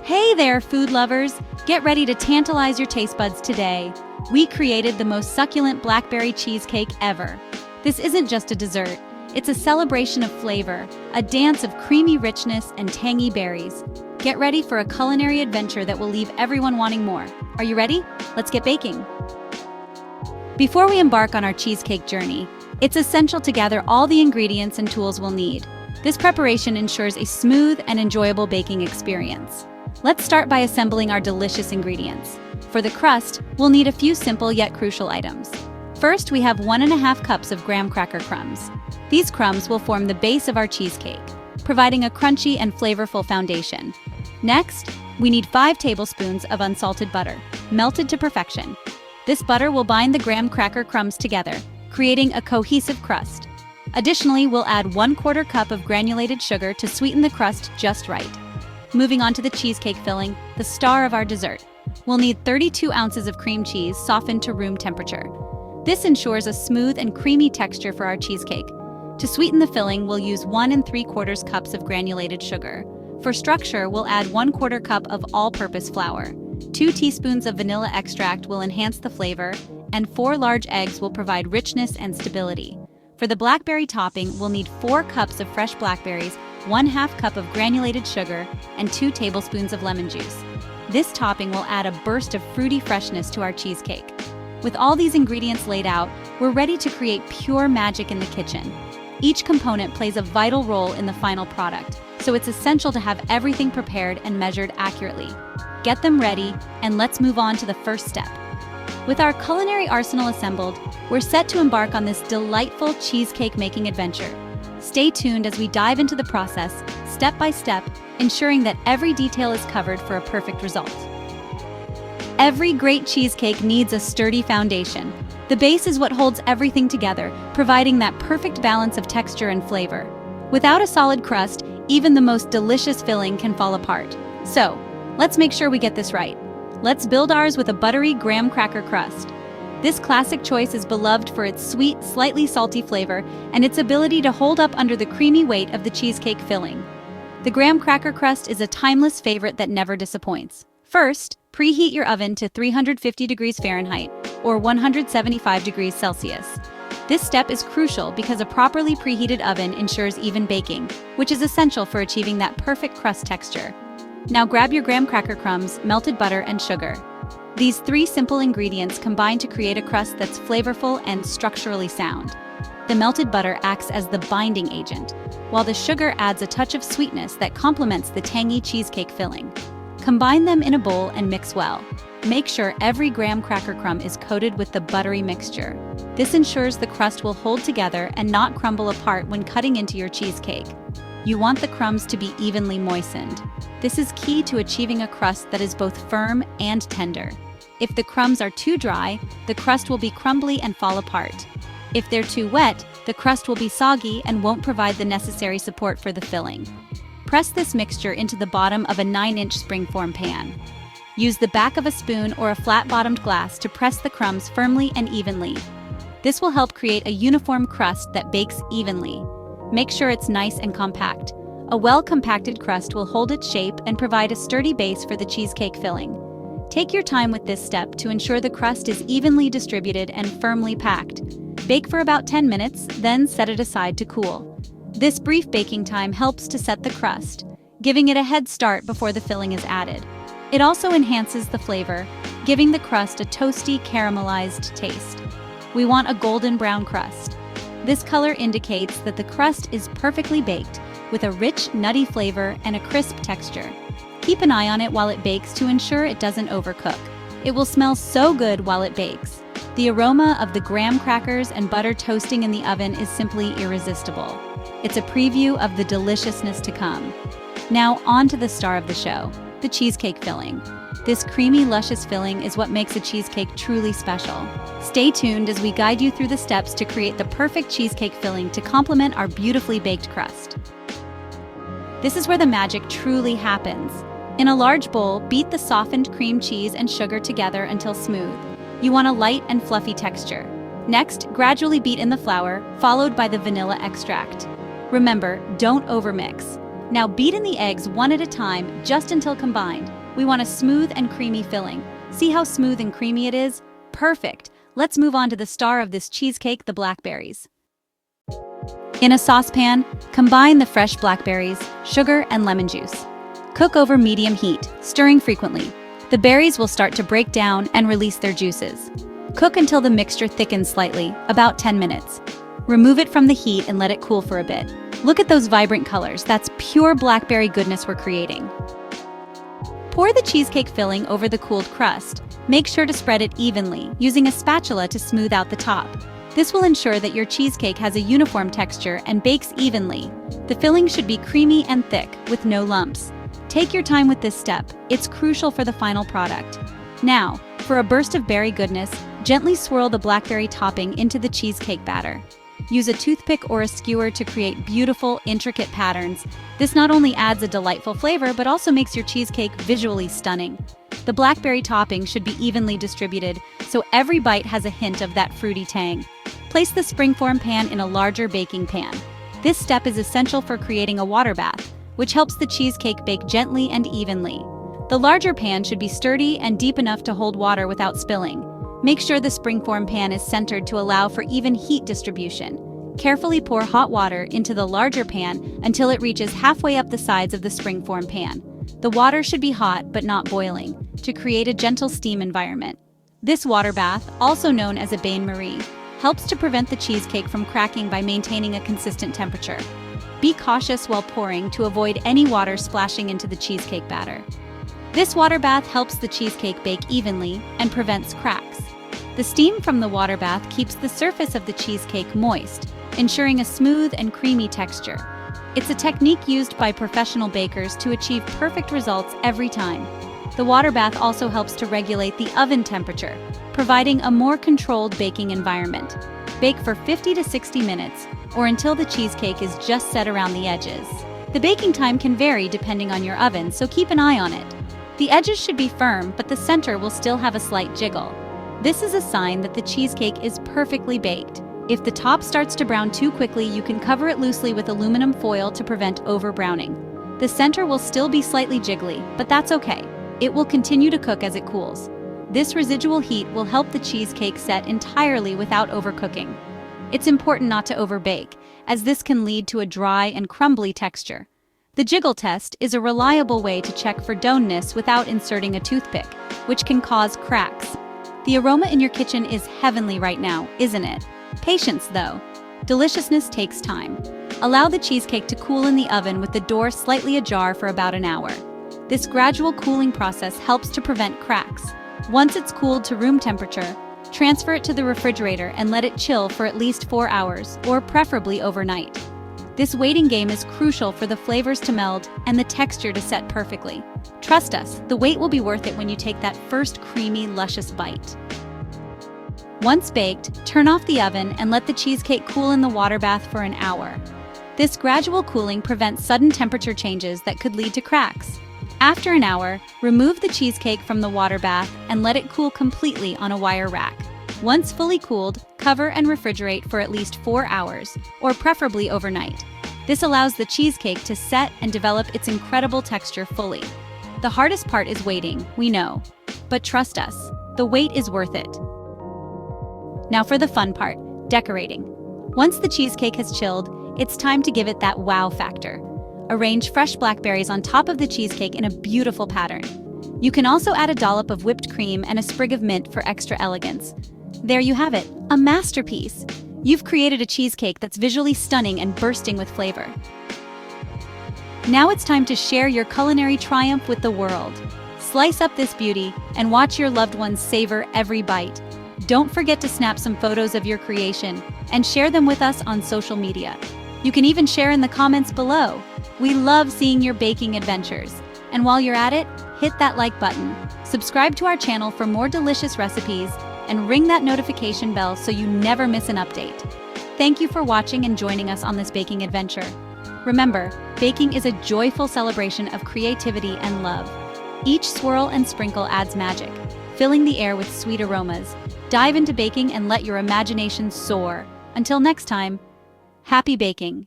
Hey there, food lovers! Get ready to tantalize your taste buds today. We created the most succulent blackberry cheesecake ever. This isn't just a dessert, it's a celebration of flavor, a dance of creamy richness and tangy berries. Get ready for a culinary adventure that will leave everyone wanting more. Are you ready? Let's get baking. Before we embark on our cheesecake journey, it's essential to gather all the ingredients and tools we'll need. This preparation ensures a smooth and enjoyable baking experience. Let's start by assembling our delicious ingredients. For the crust, we'll need a few simple yet crucial items. First, we have 1.5 cups of graham cracker crumbs. These crumbs will form the base of our cheesecake, providing a crunchy and flavorful foundation. Next, we need 5 tablespoons of unsalted butter, melted to perfection. This butter will bind the graham cracker crumbs together, creating a cohesive crust. Additionally, we'll add 1/4 cup of granulated sugar to sweeten the crust just right. Moving on to the cheesecake filling, the star of our dessert. We'll need 32 ounces of cream cheese softened to room temperature. This ensures a smooth and creamy texture for our cheesecake. To sweeten the filling, we'll use 1 3/4 cups of granulated sugar. For structure, we'll add 1/4 cup of all-purpose flour. 2 teaspoons of vanilla extract will enhance the flavor, and 4 large eggs will provide richness and stability. For the blackberry topping, we'll need 4 cups of fresh blackberries, 1/2 cup of granulated sugar, and 2 tablespoons of lemon juice. This topping will add a burst of fruity freshness to our cheesecake. With all these ingredients laid out, we're ready to create pure magic in the kitchen. Each component plays a vital role in the final product, so it's essential to have everything prepared and measured accurately. Get them ready, and let's move on to the first step. With our culinary arsenal assembled, we're set to embark on this delightful cheesecake making adventure. Stay tuned as we dive into the process, step by step, ensuring that every detail is covered for a perfect result. Every great cheesecake needs a sturdy foundation. The base is what holds everything together, providing that perfect balance of texture and flavor. Without a solid crust, even the most delicious filling can fall apart. So, let's make sure we get this right. Let's build ours with a buttery graham cracker crust. This classic choice is beloved for its sweet, slightly salty flavor and its ability to hold up under the creamy weight of the cheesecake filling. The graham cracker crust is a timeless favorite that never disappoints. First, preheat your oven to 350 degrees Fahrenheit or 175 degrees Celsius. This step is crucial because a properly preheated oven ensures even baking, which is essential for achieving that perfect crust texture. Now grab your graham cracker crumbs, melted butter, and sugar. These 3 simple ingredients combine to create a crust that's flavorful and structurally sound. The melted butter acts as the binding agent, while the sugar adds a touch of sweetness that complements the tangy cheesecake filling. Combine them in a bowl and mix well. Make sure every graham cracker crumb is coated with the buttery mixture. This ensures the crust will hold together and not crumble apart when cutting into your cheesecake. You want the crumbs to be evenly moistened. This is key to achieving a crust that is both firm and tender. If the crumbs are too dry, the crust will be crumbly and fall apart. If they're too wet, the crust will be soggy and won't provide the necessary support for the filling. Press this mixture into the bottom of a 9-inch springform pan. Use the back of a spoon or a flat-bottomed glass to press the crumbs firmly and evenly. This will help create a uniform crust that bakes evenly. Make sure it's nice and compact. A well-compacted crust will hold its shape and provide a sturdy base for the cheesecake filling. Take your time with this step to ensure the crust is evenly distributed and firmly packed. Bake for about 10 minutes, then set it aside to cool. This brief baking time helps to set the crust, giving it a head start before the filling is added. It also enhances the flavor, giving the crust a toasty, caramelized taste. We want a golden brown crust. This color indicates that the crust is perfectly baked, with a rich, nutty flavor and a crisp texture. Keep an eye on it while it bakes to ensure it doesn't overcook. It will smell so good while it bakes. The aroma of the graham crackers and butter toasting in the oven is simply irresistible. It's a preview of the deliciousness to come. Now on to the star of the show, the cheesecake filling. This creamy, luscious filling is what makes a cheesecake truly special. Stay tuned as we guide you through the steps to create the perfect cheesecake filling to complement our beautifully baked crust. This is where the magic truly happens. In a large bowl, beat the softened cream cheese and sugar together until smooth. You want a light and fluffy texture. Next, gradually beat in the flour, followed by the vanilla extract. Remember, don't overmix. Now beat in the eggs one at a time just until combined. We want a smooth and creamy filling. See how smooth and creamy it is? Perfect! Let's move on to the star of this cheesecake, the blackberries. In a saucepan, combine the fresh blackberries, sugar, and lemon juice. Cook over medium heat, stirring frequently. The berries will start to break down and release their juices. Cook until the mixture thickens slightly, about 10 minutes. Remove it from the heat and let it cool for a bit. Look at those vibrant colors. That's pure blackberry goodness we're creating. Pour the cheesecake filling over the cooled crust. Make sure to spread it evenly, using a spatula to smooth out the top. This will ensure that your cheesecake has a uniform texture and bakes evenly. The filling should be creamy and thick, with no lumps. Take your time with this step. It's crucial for the final product. Now, for a burst of berry goodness, gently swirl the blackberry topping into the cheesecake batter. Use a toothpick or a skewer to create beautiful, intricate patterns. This not only adds a delightful flavor, but also makes your cheesecake visually stunning. The blackberry topping should be evenly distributed, so every bite has a hint of that fruity tang. Place the springform pan in a larger baking pan. This step is essential for creating a water bath, which helps the cheesecake bake gently and evenly. The larger pan should be sturdy and deep enough to hold water without spilling. Make sure the springform pan is centered to allow for even heat distribution. Carefully pour hot water into the larger pan until it reaches halfway up the sides of the springform pan. The water should be hot but not boiling, to create a gentle steam environment. This water bath, also known as a bain-marie, helps to prevent the cheesecake from cracking by maintaining a consistent temperature. Be cautious while pouring to avoid any water splashing into the cheesecake batter. This water bath helps the cheesecake bake evenly and prevents cracks. The steam from the water bath keeps the surface of the cheesecake moist, ensuring a smooth and creamy texture. It's a technique used by professional bakers to achieve perfect results every time. The water bath also helps to regulate the oven temperature, providing a more controlled baking environment. Bake for 50 to 60 minutes, or until the cheesecake is just set around the edges. The baking time can vary depending on your oven, so keep an eye on it. The edges should be firm, but the center will still have a slight jiggle. This is a sign that the cheesecake is perfectly baked. If the top starts to brown too quickly, you can cover it loosely with aluminum foil to prevent over-browning. The center will still be slightly jiggly, but that's okay. It will continue to cook as it cools. This residual heat will help the cheesecake set entirely without overcooking. It's important not to overbake, as this can lead to a dry and crumbly texture. The jiggle test is a reliable way to check for doneness without inserting a toothpick, which can cause cracks. The aroma in your kitchen is heavenly right now, isn't it? Patience, though. Deliciousness takes time. Allow the cheesecake to cool in the oven with the door slightly ajar for about an hour. This gradual cooling process helps to prevent cracks. Once it's cooled to room temperature, transfer it to the refrigerator and let it chill for at least 4 hours, or preferably overnight. This waiting game is crucial for the flavors to meld and the texture to set perfectly. Trust us, the wait will be worth it when you take that first creamy, luscious bite. Once baked, turn off the oven and let the cheesecake cool in the water bath for an hour. This gradual cooling prevents sudden temperature changes that could lead to cracks. After an hour, remove the cheesecake from the water bath and let it cool completely on a wire rack. Once fully cooled, cover and refrigerate for at least 4 hours, or preferably overnight. This allows the cheesecake to set and develop its incredible texture fully. The hardest part is waiting, we know. But trust us, the wait is worth it. Now for the fun part, decorating. Once the cheesecake has chilled, it's time to give it that wow factor. Arrange fresh blackberries on top of the cheesecake in a beautiful pattern. You can also add a dollop of whipped cream and a sprig of mint for extra elegance. There you have it, a masterpiece. You've created a cheesecake that's visually stunning and bursting with flavor. Now it's time to share your culinary triumph with the world. Slice up this beauty and watch your loved ones savor every bite. Don't forget to snap some photos of your creation and share them with us on social media. You can even share in the comments below. We love seeing your baking adventures. And while you're at it, hit that like button. Subscribe to our channel for more delicious recipes and ring that notification bell so you never miss an update. Thank you for watching and joining us on this baking adventure. Remember, baking is a joyful celebration of creativity and love. Each swirl and sprinkle adds magic, filling the air with sweet aromas. Dive into baking and let your imagination soar. Until next time, happy baking!